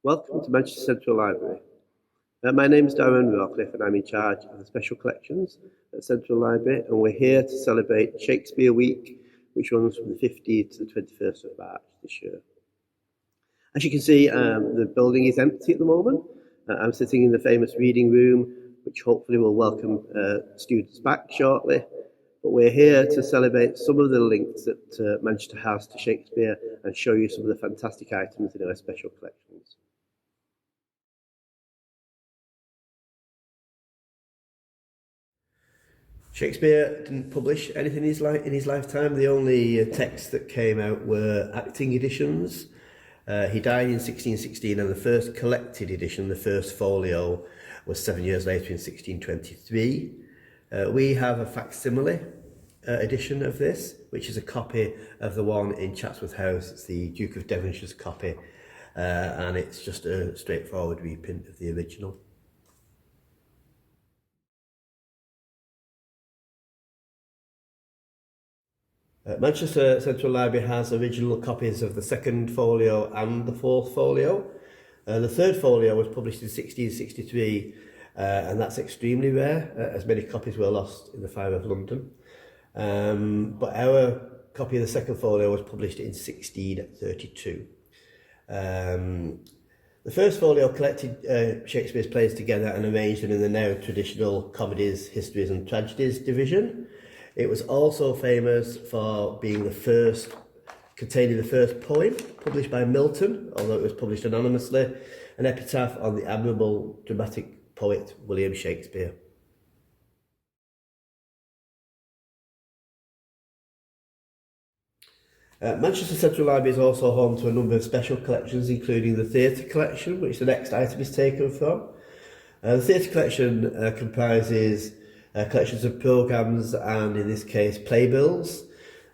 Welcome to Manchester Central Library. My name is Darren Rawcliffe and I'm in charge of the special collections at Central Library, and we're here to celebrate Shakespeare Week, which runs from the 15th to the 21st of March this year. As you can see, the building is empty at the moment. I'm sitting in the famous reading room, which hopefully will welcome students back shortly. But we're here to celebrate some of the links that Manchester has to Shakespeare and show you some of the fantastic items in our special collections. Shakespeare didn't publish anything in his lifetime. The only texts that came out were acting editions. He died in 1616, and the first collected edition, the first folio, was 7 years later in 1623. We have a facsimile edition of this, which is a copy of the one in Chatsworth House. It's the Duke of Devonshire's copy, and it's just a straightforward reprint of the original. Manchester Central Library has original copies of the second folio and the fourth folio. The third folio was published in 1663, and that's extremely rare, as many copies were lost in the fire of London. But our copy of the second folio was published in 1632. The first folio collected Shakespeare's plays together and arranged them in the now traditional comedies, histories and tragedies division. It was also famous for being containing the first poem published by Milton, although it was published anonymously, an epitaph on the admirable dramatic poet William Shakespeare. Manchester Central Library is also home to a number of special collections, including the theatre collection, which the next item is taken from. The theatre collection comprises collections of programmes and, in this case, playbills.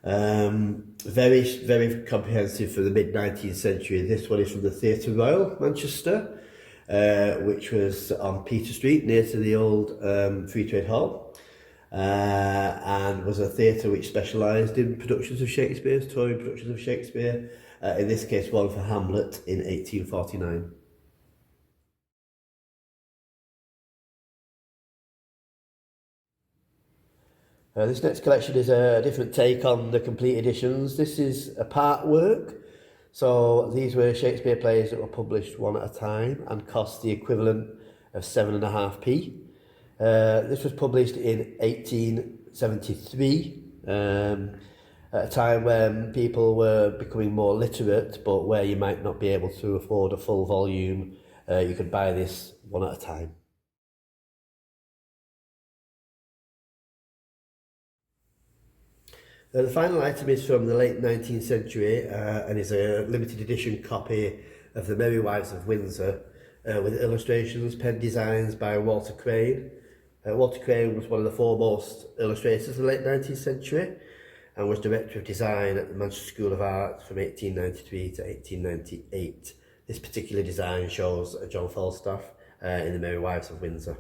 Very, very comprehensive for the mid-19th century. This one is from the Theatre Royal, Manchester, which was on Peter Street, near to the old Free Trade Hall, and was a theatre which specialised in productions of Shakespeare, touring productions of Shakespeare, in this case one for Hamlet in 1849. This next collection is a different take on the complete editions. This is a part work. So these were Shakespeare plays that were published one at a time and cost the equivalent of 7.5p. This was published in 1873, at a time when people were becoming more literate, but where you might not be able to afford a full volume. You could buy this one at a time. The final item is from the late 19th century and is a limited edition copy of The Merry Wives of Windsor with illustrations, pen designs by Walter Crane. Walter Crane was one of the foremost illustrators of the late 19th century and was Director of Design at the Manchester School of Art from 1893 to 1898. This particular design shows John Falstaff in The Merry Wives of Windsor.